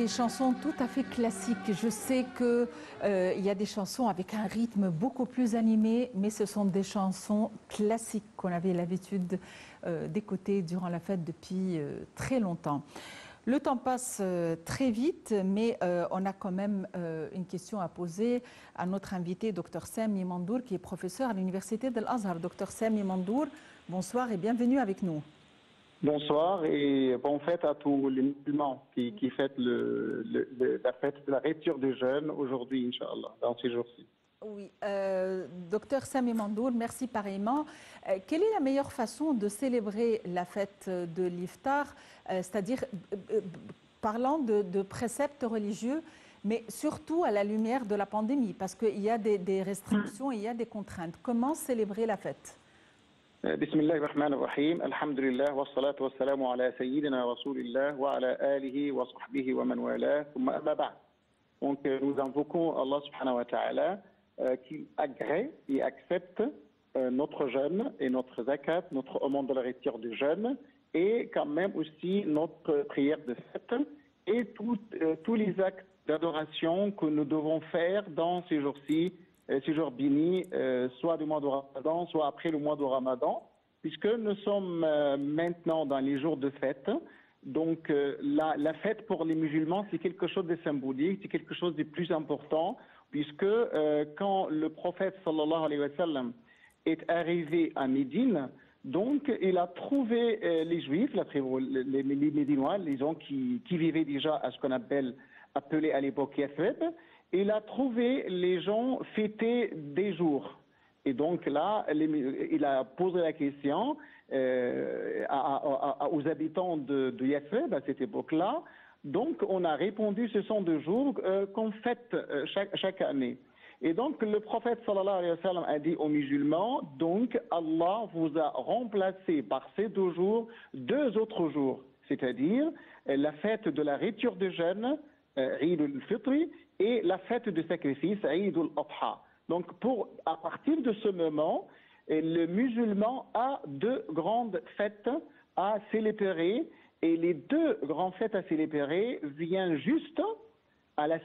des chansons tout à fait classiques. Je sais qu'il y a des chansons avec un rythme beaucoup plus animé, mais ce sont des chansons classiques qu'on avait l'habitude d'écouter durant la fête depuis très longtemps. Le temps passe très vite, mais on a quand même une question à poser à notre invité, Dr Sami Mandour, qui est professeur à l'Université de l'Azhar. Dr Sami Mandour, bonsoir et bienvenue avec nous. Bonsoir et bonne fête à tous les musulmans qui fêtent la fête de la rupture des jeûnes aujourd'hui, Inch'Allah, dans ces jours-ci. Oui, docteur Sami Mandour, merci pareillement. Quelle est la meilleure façon de célébrer la fête de l'Iftar, c'est-à-dire parlant de préceptes religieux, mais surtout à la lumière de la pandémie, parce qu'il y a des restrictions, il y a des contraintes. Comment célébrer la fête? بسم الله الرحمن الرحيم الحمد لله والصلاة والسلام على سيدنا رسول الله وعلى آله وصحبه ومن والاه ثم أما بعد. Donc nous invoquons Allah subhanahu wa ta'ala qui agrée et accepte notre jeûne et notre zakat, notre aumône de la rupture du jeûne et quand même aussi notre prière de fête et tous les actes d'adoration que nous devons faire dans ces jours-ci, ces jours bénis, soit du mois de Ramadan, soit après le mois de Ramadan, puisque nous sommes maintenant dans les jours de fête. Donc la fête pour les musulmans, c'est quelque chose de symbolique, c'est quelque chose de plus important, puisque quand le prophète sallallahu alayhi wa sallam est arrivé à Médine, donc il a trouvé les Juifs, les Médinois, les gens qui vivaient déjà à ce qu'on appelait à l'époque Yathrib. Il a trouvé les gens fêter des jours. Et donc là, il a posé la question aux habitants de Yathrib à cette époque-là. Donc on a répondu, ce sont des jours qu'on fête chaque année. Et donc le prophète sallallahu alayhi wa sallam a dit aux musulmans, donc Allah vous a remplacé par ces 2 jours, 2 autres jours, c'est-à-dire la fête de la rupture de jeûne, Eid al-Fitri, et la fête de sacrifice, Eid al-Adha. Donc, à partir de ce moment, le musulman a 2 grandes fêtes à célébrer, et les 2 grandes fêtes à célébrer viennent juste à la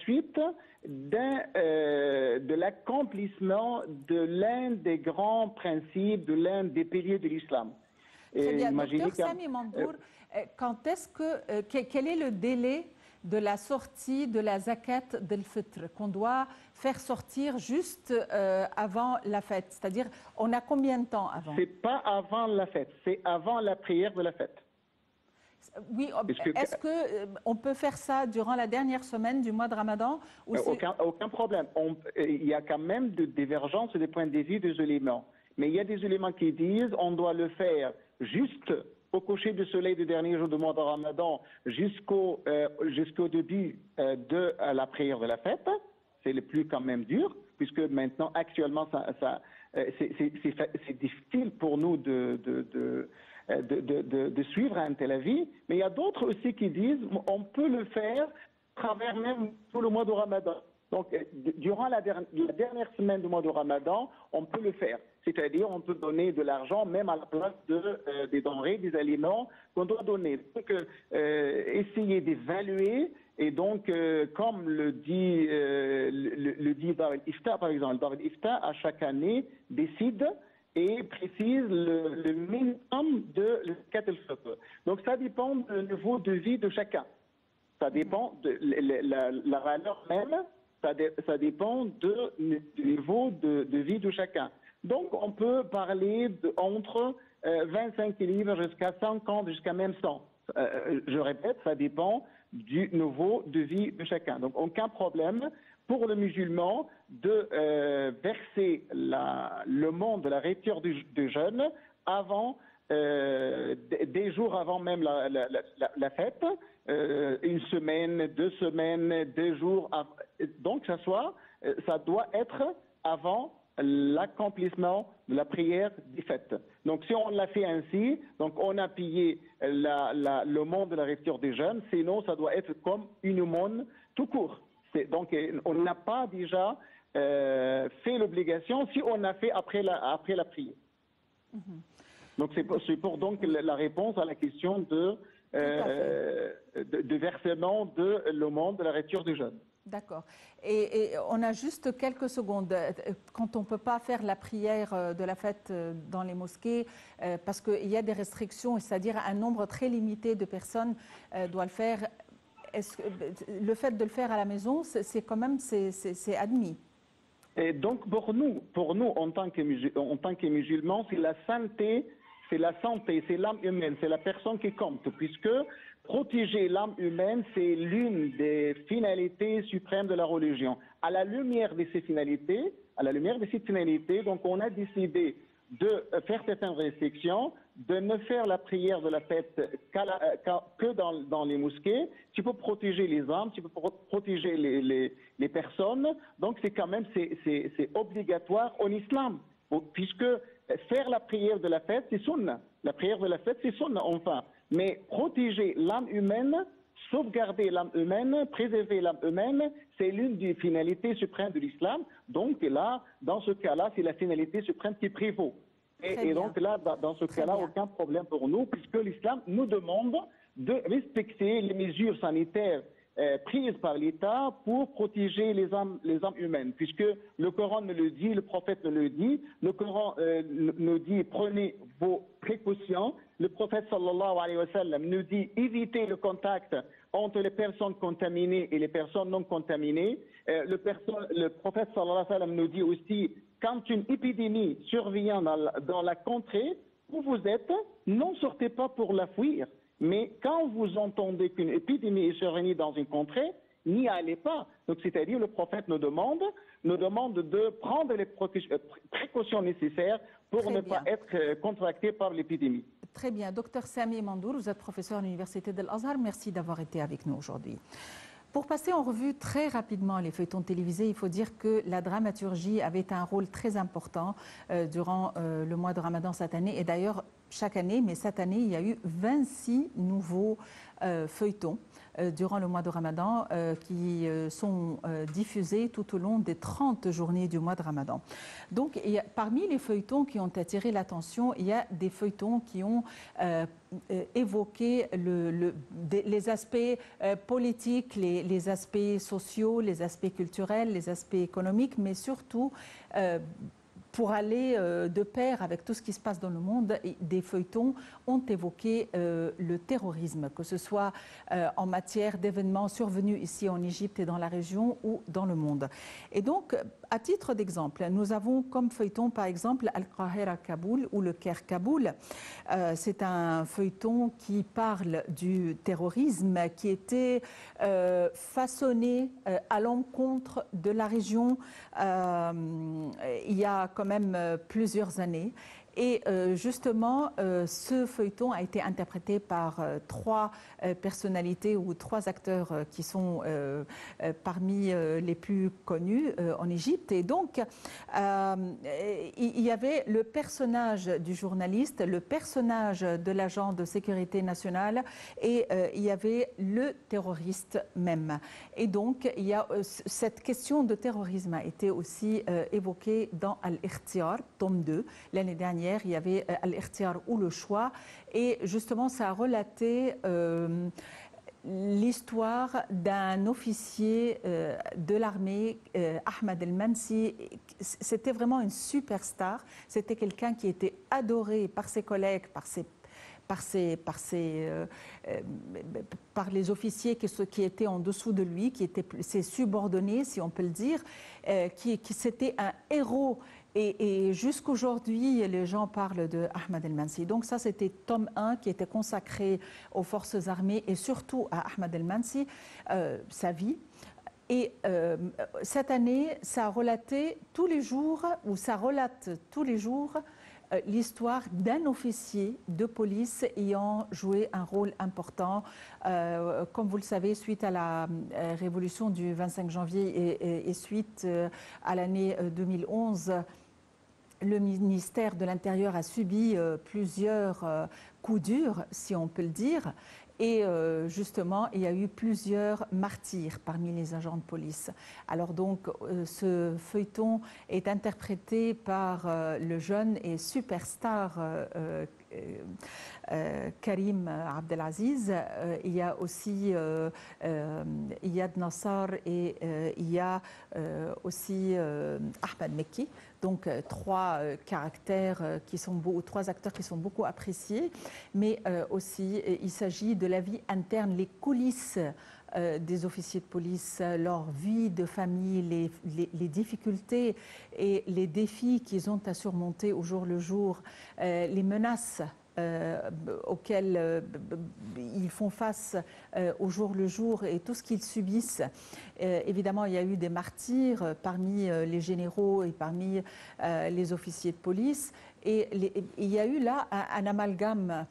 suite de l'accomplissement de l'un des grands principes, de l'un des piliers de l'islam. Très bien, docteur Sami Mandour, quel est le délai de la sortie de la zakat del-Fitr qu'on doit faire sortir juste avant la fête? C'est-à-dire, on a combien de temps avant? C'est pas avant la fête, c'est avant la prière de la fête. Oui, est-ce qu'on peut faire ça durant la dernière semaine du mois de Ramadan ou aucun problème. Il y a quand même de divergences des points de vue des éléments. Mais il y a des éléments qui disent on doit le faire juste au coucher du soleil du dernier jour du mois de Ramadan jusqu'au début de la prière de la fête. C'est le plus quand même dur, puisque maintenant, actuellement, c'est difficile pour nous de suivre un tel avis. Mais il y a d'autres aussi qui disent on peut le faire à travers même tout le mois de Ramadan. Donc, durant la dernière semaine du mois de Ramadan, on peut le faire. C'est-à-dire, on peut donner de l'argent même à la place des denrées, des aliments qu'on doit donner. Donc, essayer d'évaluer. Et donc, comme le dit Dar el-Ifta, par exemple, Dar el-Ifta, à chaque année, décide et précise le minimum de zakat al-Fitr. Donc, ça dépend du niveau de vie de chacun. Ça dépend de la valeur même. Ça dépend du niveau de vie de chacun. Donc, on peut parler entre 25 livres jusqu'à 50, jusqu'à même 100. Je répète, ça dépend du niveau de vie de chacun. Donc, aucun problème pour le musulman de verser le monde de la rupture du jeûne avant, des jours avant même la fête, 1 semaine, 2 semaines, 2 jours. Donc, ça doit être avant l'accomplissement de la prière des fêtes. Donc, si on l'a fait ainsi, donc on a payé l'aumône de la rupture des jeûnes, sinon ça doit être comme une aumône tout court. Donc, on n'a pas déjà fait l'obligation si on a fait après la prière. Donc, c'est pour donc la réponse à la question de de versement de l'aumône de la rupture du jeûne. D'accord. Et on a juste quelques secondes. Quand on ne peut pas faire la prière de la fête dans les mosquées, parce qu'il y a des restrictions, c'est-à-dire un nombre très limité de personnes doit le faire, le fait de le faire à la maison, c'est quand même c'est admis? Et donc pour nous en tant que musulmans, c'est la santé, c'est l'âme humaine, c'est la personne qui compte, puisque protéger l'âme humaine, c'est l'une des finalités suprêmes de la religion. À la lumière de ces finalités, donc on a décidé de faire certaines restrictions, de ne faire la prière de la fête que dans les mosquées. Tu peux protéger les âmes, tu peux protéger les personnes. Donc c'est quand même c'est obligatoire en islam, puisque faire la prière de la fête, c'est sunna. La prière de la fête, c'est sunna, enfin. Mais protéger l'âme humaine, sauvegarder l'âme humaine, préserver l'âme humaine, c'est l'une des finalités suprêmes de l'islam. Donc là, dans ce cas-là, c'est la finalité suprême qui prévaut. Et donc là, dans ce cas-là, aucun problème pour nous, puisque l'islam nous demande de respecter les mesures sanitaires prises par l'État pour protéger les âmes humaines, puisque le Coran nous le dit, le prophète nous le dit, le Coran nous dit prenez vos précautions, le prophète sallallahu alayhi wa sallam nous dit évitez le contact entre les personnes contaminées et les personnes non contaminées, le prophète sallallahu alayhi wa sallam nous dit aussi quand une épidémie survient dans la contrée où vous êtes, n'en sortez pas pour la fuir. Mais quand vous entendez qu'une épidémie est survenue dans une contrée, n'y allez pas. Donc, c'est-à-dire, le prophète nous demande de prendre les précautions nécessaires pour ne pas être contracté par l'épidémie. Très bien. Docteur Sami Mandour, vous êtes professeur à l'Université de l'Azhar. Merci d'avoir été avec nous aujourd'hui. Pour passer en revue très rapidement les feuilletons télévisés, il faut dire que la dramaturgie avait un rôle très important durant le mois de Ramadan cette année. Et d'ailleurs, chaque année, mais cette année, il y a eu 26 nouveaux feuilletons durant le mois de Ramadan qui sont diffusés tout au long des 30 journées du mois de Ramadan. Donc, parmi les feuilletons qui ont attiré l'attention, il y a des feuilletons qui ont évoqué les aspects politiques, les aspects sociaux, les aspects culturels, les aspects économiques, mais surtout pour aller de pair avec tout ce qui se passe dans le monde, des feuilletons ont évoqué le terrorisme, que ce soit en matière d'événements survenus ici en Égypte et dans la région ou dans le monde. Et donc, à titre d'exemple, nous avons comme feuilleton, par exemple, Al-Qahira Kaboul ou le Caire Kaboul. C'est un feuilleton qui parle du terrorisme qui était façonné à l'encontre de la région il y a quand même plusieurs années. Et justement, ce feuilleton a été interprété par trois personnalités ou trois acteurs qui sont parmi les plus connus en Égypte. Et donc, il y avait le personnage du journaliste, le personnage de l'agent de sécurité nationale et il y avait le terroriste même. Et donc, il y a, cette question de terrorisme a été aussi évoquée dans Al-Ikhtiyar, tome 2, l'année dernière. Il y avait Al-Ikhtiyar ou le choix et justement ça a relaté l'histoire d'un officier de l'armée, Ahmed El-Mansi. C'était vraiment une superstar, c'était quelqu'un qui était adoré par ses collègues, par les officiers qui étaient en dessous de lui, qui étaient ses subordonnés, si on peut le dire, qui c'était un héros. Et jusqu'aujourd'hui, les gens parlent de Ahmed El-Mansi. Donc ça, c'était tome 1 qui était consacré aux forces armées et surtout à Ahmed El-Mansi, sa vie. Et cette année, ça a relaté tous les jours, ou ça relate tous les jours, l'histoire d'un officier de police ayant joué un rôle important. Comme vous le savez, suite à la révolution du 25 janvier et suite à l'année 2011, le ministère de l'Intérieur a subi plusieurs coups durs, si on peut le dire. Et justement, il y a eu plusieurs martyrs parmi les agents de police. Alors donc, ce feuilleton est interprété par le jeune et superstar Karim Abdelaziz, il y a aussi Iyad Nassar et il y a aussi Ahmed Mekki. Donc trois acteurs qui sont beaucoup appréciés, mais aussi il s'agit de la vie interne, les coulisses des officiers de police, leur vie de famille, les difficultés et les défis qu'ils ont à surmonter au jour le jour, les menaces auxquels ils font face au jour le jour et tout ce qu'ils subissent. Évidemment, il y a eu des martyrs parmi les généraux et parmi les officiers de police. Et il y a eu là un amalgame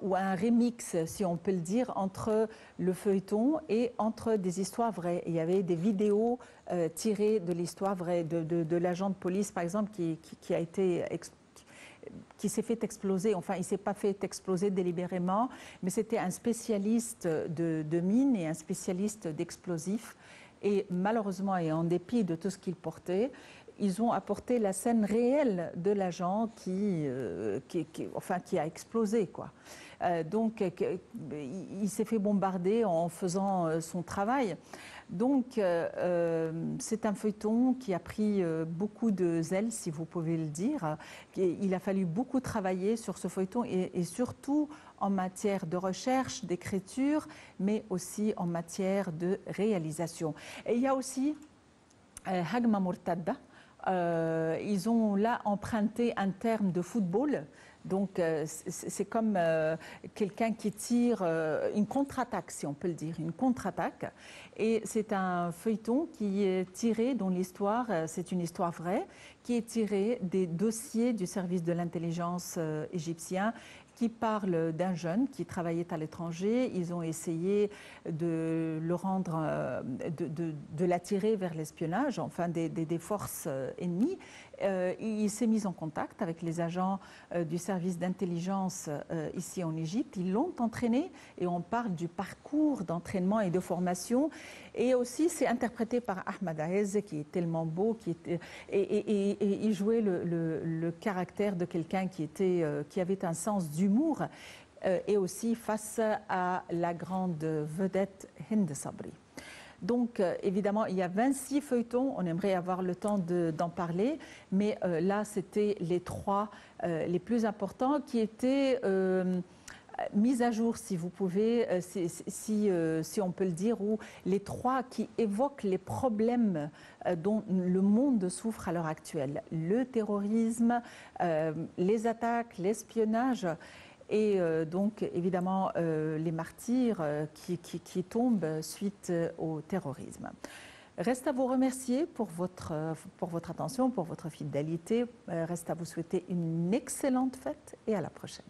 ou un remix, si on peut le dire, entre le feuilleton et entre des histoires vraies. Il y avait des vidéos tirées de l'histoire vraie de l'agent de police, par exemple, qui s'est fait exploser. Enfin, il ne s'est pas fait exploser délibérément, mais c'était un spécialiste de mines et un spécialiste d'explosifs. Et malheureusement, et en dépit de tout ce qu'il portait, ils ont apporté la scène réelle de l'agent qui a explosé, quoi. Donc, il s'est fait bombarder en faisant son travail. Donc, c'est un feuilleton qui a pris beaucoup de zèle, si vous pouvez le dire. Il a fallu beaucoup travailler sur ce feuilleton et surtout en matière de recherche, d'écriture, mais aussi en matière de réalisation. Et il y a aussi Hagma Mortada. Ils ont là emprunté un terme de football. Donc, c'est comme quelqu'un qui tire une contre-attaque, si on peut le dire, une contre-attaque. Et c'est un feuilleton qui est tiré, dont l'histoire, c'est une histoire vraie, qui est tirée des dossiers du service de l'intelligence égyptien, qui parle d'un jeune qui travaillait à l'étranger. Ils ont essayé de le rendre, de l'attirer vers l'espionnage, enfin des forces ennemies. Il s'est mis en contact avec les agents du service d'intelligence ici en Égypte. Ils l'ont entraîné et on parle du parcours d'entraînement et de formation. Et aussi, c'est interprété par Ahmed Aez, qui est tellement beau, et il jouait le caractère de quelqu'un qui avait un sens d'humour, et aussi face à la grande vedette Hind Sabri. Donc, évidemment, il y a 26 feuilletons. On aimerait avoir le temps d'en parler. Mais là, c'était les trois les plus importants qui étaient mis à jour, si vous pouvez, si on peut le dire, ou les trois qui évoquent les problèmes dont le monde souffre à l'heure actuelle. Le terrorisme, les attaques, l'espionnage. Et donc, évidemment, les martyrs qui tombent suite au terrorisme. Reste à vous remercier pour votre attention, pour votre fidélité. Reste à vous souhaiter une excellente fête et à la prochaine.